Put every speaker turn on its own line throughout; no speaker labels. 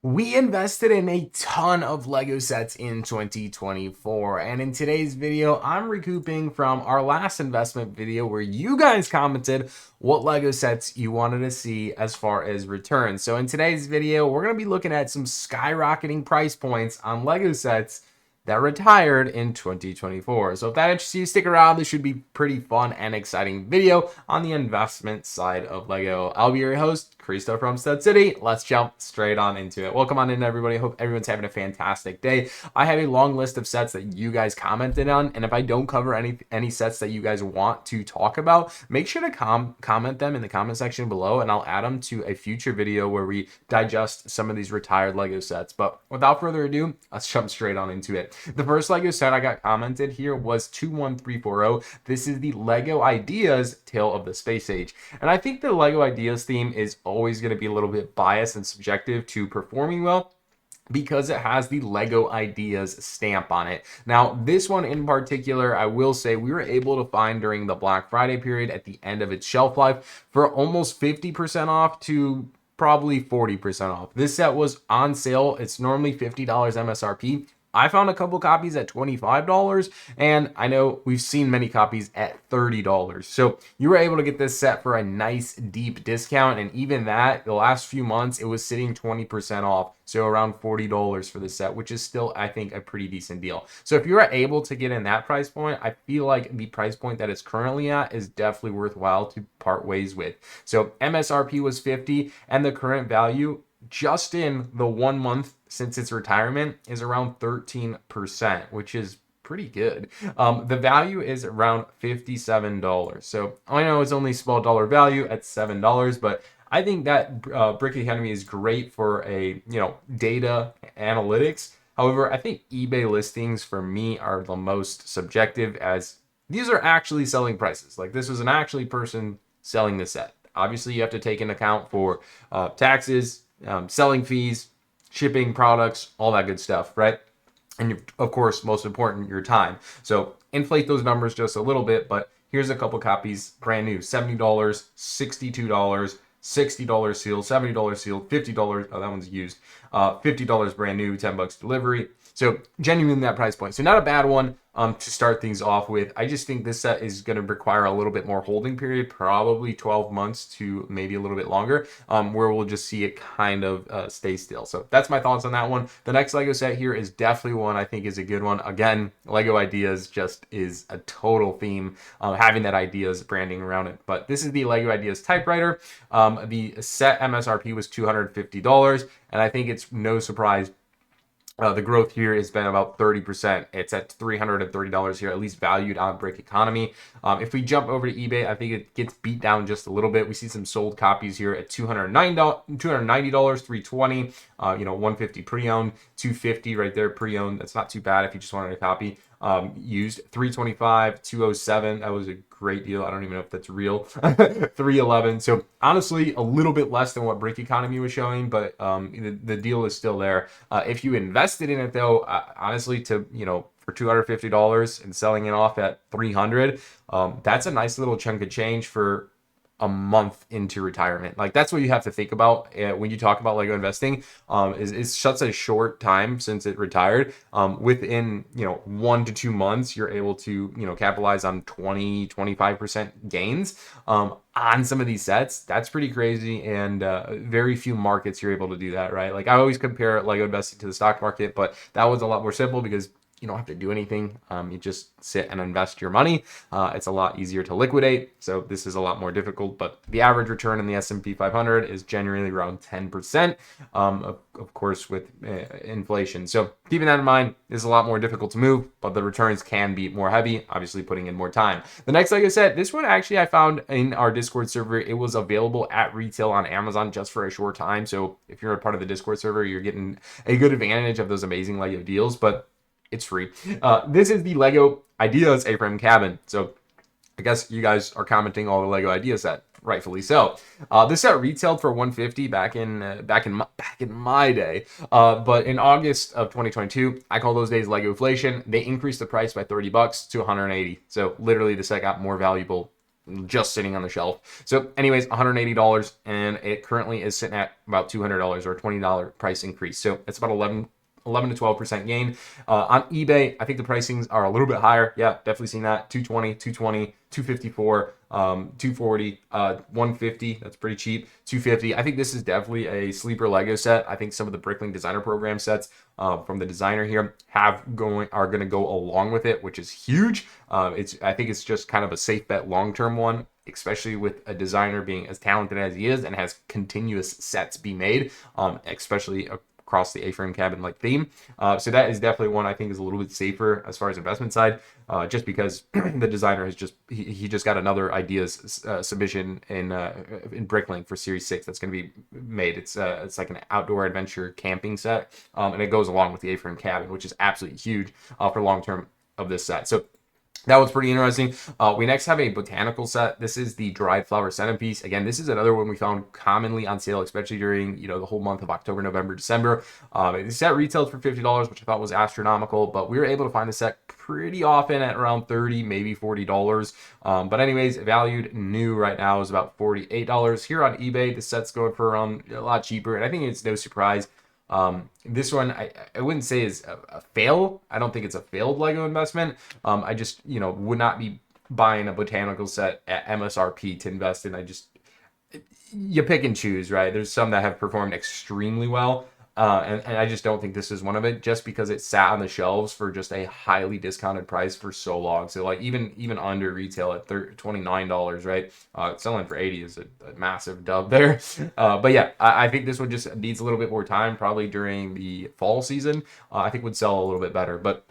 We invested in a ton of Lego sets in 2024, and in today's video, I'm recouping from our last investment video where you guys commented what Lego sets you wanted to see as far as returns. So in today's video, we're going to be looking at some skyrocketing price points on Lego sets that retired in 2024. So if that interests you, stick around. This should be pretty fun and exciting video on the investment side of Lego. I'll be your host, Christo from Stud City. Let's jump straight on into it. Welcome on in, everybody. Hope everyone's having a fantastic day. I have a long list of sets that you guys commented on, and if I don't cover any sets that you guys want to talk about, make sure to comment them in the comment section below, and I'll add them to a future video where we digest some of these retired Lego sets. But without further ado, let's jump straight on into it. The first Lego set I got commented here was 21340. This is the Lego Ideas Tale of the Space Age. And I think the Lego Ideas theme is always going to be a little bit biased and subjective to performing well, because it has the Lego Ideas stamp on it. Now, this one in particular, I will say we were able to find during the Black Friday period at the end of its shelf life for almost 50% off to probably 40% off. This set was on sale. It's normally $50 MSRP. I found a couple copies at $25, and I know we've seen many copies at $30. So you were able to get this set for a nice deep discount, and even that, the last few months, it was sitting 20% off. So around $40 for the set, which is still, I think, a pretty decent deal. So if you are able to get in that price point, I feel like the price point that it's currently at is definitely worthwhile to part ways with. So MSRP was 50, and the current value just in the 1 month since its retirement is around 13%, which is pretty good. The value is around $57. So I know it's only small dollar value at $7, but I think that Brick Academy is great for a, data analytics. However, I think eBay listings for me are the most subjective, as these are actually selling prices. Like, this was an actually person selling the set. Obviously, you have to take into account for taxes, selling fees, shipping, products, all that good stuff, right? And of course, most important, your time. So inflate those numbers just a little bit, but here's a couple copies, brand new, $70, $62, $60 sealed, $70 sealed, $50. Oh, that one's used. $50 brand new, $10 delivery. So genuinely that price point. So not a bad one to start things off with. I just think this set is going to require a little bit more holding period, probably 12 months to maybe a little bit longer, where we'll just see it kind of stay still. So that's my thoughts on that one. The next Lego set here is definitely one I think is a good one. Again, Lego Ideas just is a total theme, having that Ideas branding around it. But this is the Lego Ideas Typewriter. The set MSRP was $250, and I think it's no surprise the growth here has been about 30%. It's at $330 here, at least valued on Brick Economy. If we jump over to eBay, I think it gets beat down just a little bit. We see some sold copies here at $290, $320, $150 pre-owned, $250 right there pre-owned. That's not too bad if you just wanted a copy. Used $325, $207. That was a great deal. I don't even know if that's real. $311. So honestly, a little bit less than what Brick Economy was showing, but the deal is still there. If you invested in it though, honestly, for $250 and selling it off at $300, that's a nice little chunk of change for a month into retirement. Like, that's what you have to think about when you talk about Lego investing. Is such a short time since it retired. Within 1 to 2 months, you're able to capitalize on 20-25% gains on some of these sets. That's pretty crazy, and very few markets you're able to do that, right? Like, I always compare Lego investing to the stock market, but that was a lot more simple because you don't have to do anything. You just sit and invest your money. It's a lot easier to liquidate. So this is a lot more difficult, but the average return in the S&P 500 is generally around 10%, of course, with inflation. So keeping that in mind, is a lot more difficult to move, but the returns can be more heavy, obviously putting in more time. The next, like I said, this one actually I found in our Discord server. It was available at retail on Amazon just for a short time. So if you're a part of the Discord server, you're getting a good advantage of those amazing Lego deals, but it's free. This is the Lego Ideas A-frame cabin. So I guess you guys are commenting all the Lego Ideas set, rightfully so. This set retailed for $150 back in my day. But in August of 2022, I call those days Lego inflation. They increased the price by $30 to $180. So literally the set got more valuable just sitting on the shelf. So anyways, $180, and it currently is sitting at about $200 or $20 price increase. So it's about 11 to 12% gain. On eBay, I think the pricings are a little bit higher. Yeah, definitely seen that. 220, 254, 240, 150. That's pretty cheap. 250. I think this is definitely a sleeper Lego set. I think some of the Bricklink Designer Program sets from the designer here are going to go along with it, which is huge. I think it's just kind of a safe bet long-term one, especially with a designer being as talented as he is and has continuous sets be made, especially across the A-frame cabin like theme. So that is definitely one I think is a little bit safer as far as investment side, just because the designer has he just got another ideas submission in Bricklink for Series 6 that's going to be made. It's like an outdoor adventure camping set, and it goes along with the A-frame cabin, which is absolutely huge for long term of this set. So that was pretty interesting. We next have a botanical set. This is the dried flower centerpiece. Again, this is another one we found commonly on sale, especially during the whole month of October, November, December. The set retailed for $50, which I thought was astronomical, but we were able to find the set pretty often at around $30, maybe $40. But anyways, valued new right now is about $48. Here on eBay, the set's going for around a lot cheaper, and I think it's no surprise. This one, I wouldn't say is a fail. I don't think it's a failed Lego investment. I just, would not be buying a botanical set at MSRP to invest in. You pick and choose, right? There's some that have performed extremely well. And I just don't think this is one of it, just because it sat on the shelves for just a highly discounted price for so long. So like even under retail at $29, right? Selling for $80 is a massive dub there. But yeah, I think this one just needs a little bit more time, probably during the fall season. I think would sell a little bit better. But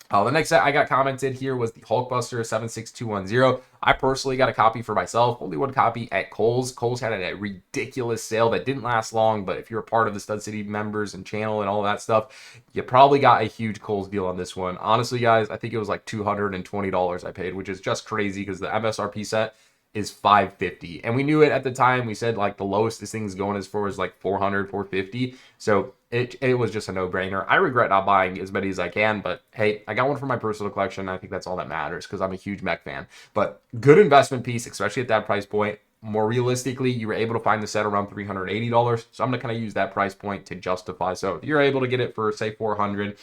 the next set I got commented here was the Hulkbuster 76210. I personally got a copy for myself, only one copy at Kohl's. Kohl's had a ridiculous sale that didn't last long, but if you're a part of the Stud City members and channel and all that stuff, you probably got a huge Kohl's deal on this one. Honestly, guys, I think it was like $220 I paid, which is just crazy because the MSRP set is $550, and we knew it at the time. We said like the lowest this thing's going as far as like $400, $450. So it was just a no-brainer. I regret not buying as many as I can, but hey, I got one for my personal collection. I think that's all that matters because I'm a huge mech fan. But good investment piece, especially at that price point. More realistically, you were able to find the set around $380, so I'm gonna kind of use that price point to justify. So if you're able to get it for say $400,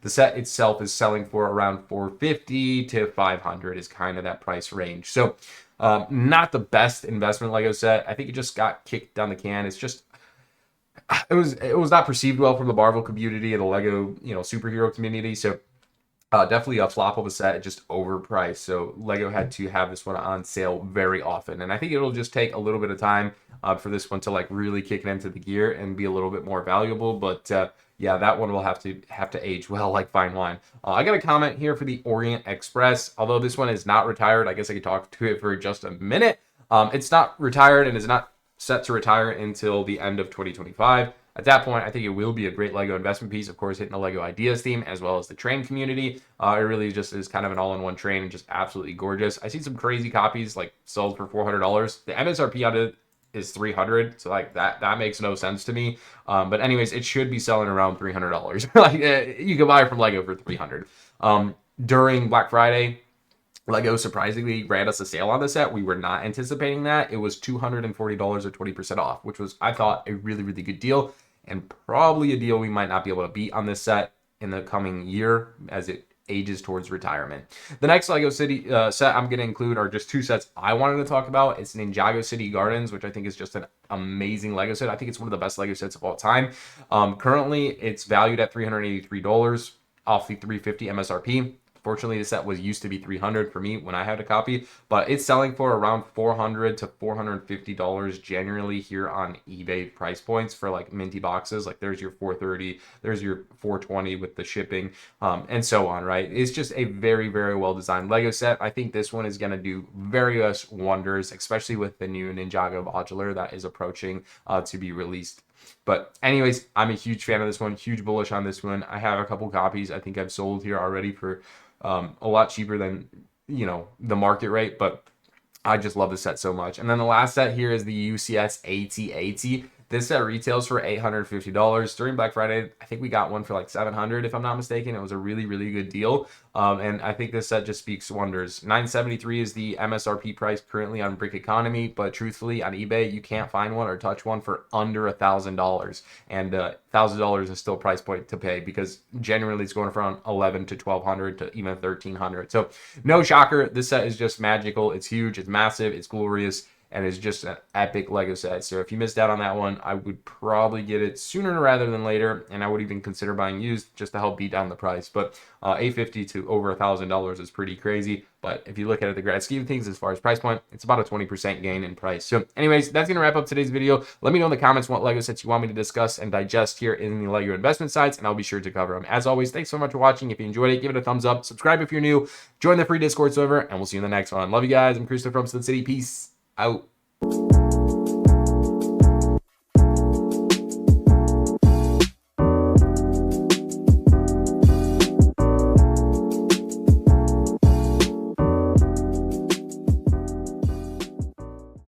the set itself is selling for around $450 to $500 is kind of that price range. So not the best investment Lego set. I think it just got kicked down the can. It's just it was not perceived well from the Marvel community and the Lego superhero community. So definitely a flop of a set, just overpriced. So Lego had to have this one on sale very often, and I think it'll just take a little bit of time for this one to like really kick it into the gear and be a little bit more valuable. But yeah, that one will have to age well like fine wine. I got a comment here for the Orient Express. Although this one is not retired, I guess I could talk to it for just a minute. It's not retired and is not set to retire until the end of 2025. At that point, I think it will be a great Lego investment piece, of course, hitting the Lego Ideas theme as well as the train community. It really just is kind of an all-in-one train and just absolutely gorgeous. I see some crazy copies like sold for $400. The MSRP on it is $300, so like that makes no sense to me. But anyways, it should be selling around $300. Like you can buy it from Lego for $300. During Black Friday, Lego surprisingly ran us a sale on the set. We were not anticipating that. It was $240 or 20% off, which was, I thought, a really, really good deal, and probably a deal we might not be able to beat on this set in the coming year as it ages towards retirement. The next Lego City set I'm going to include are just two sets I wanted to talk about. It's Ninjago City Gardens, which I think is just an amazing Lego set. I think it's one of the best Lego sets of all time. Currently, it's valued at $383 off the $350 MSRP. Fortunately, the set used to be $300 for me when I had a copy, but it's selling for around $400 to $450 generally here on eBay price points for like minty boxes. Like there's your $430, there's your $420 with the shipping, and so on, right? It's just a very, very well designed Lego set. I think this one is going to do various wonders, especially with the new Ninjago modular that is approaching to be released. But anyways, I'm a huge fan of this one, huge bullish on this one. I have a couple copies I think I've sold here already for a lot cheaper than the market rate, but I just love this set so much. And then the last set here is the UCS AT-AT. This set retails for $850 during Black Friday. I think we got one for like $700 if I'm not mistaken. It was a really, really good deal. And I think this set just speaks wonders. $973 is the MSRP price currently on Brick Economy, but truthfully on eBay you can't find one or touch one for under $1,000, and $1,000 is still a price point to pay, because generally it's going from $1,100 to $1,200 to even $1,300. So no shocker, this set is just magical. It's huge, it's massive, it's glorious, and it's just an epic Lego set. So if you missed out on that one, I would probably get it sooner rather than later, and I would even consider buying used just to help beat down the price. But $850 to over $1,000 is pretty crazy. But if you look at it, the grand scheme of things, as far as price point, it's about a 20% gain in price. So anyways, that's going to wrap up today's video. Let me know in the comments what Lego sets you want me to discuss and digest here in the Lego investment sites, and I'll be sure to cover them. As always, thanks so much for watching. If you enjoyed it, give it a thumbs up. Subscribe if you're new. Join the free Discord server, and we'll see you in the next one. Love you guys. I'm Christopher from Sun City. Peace out.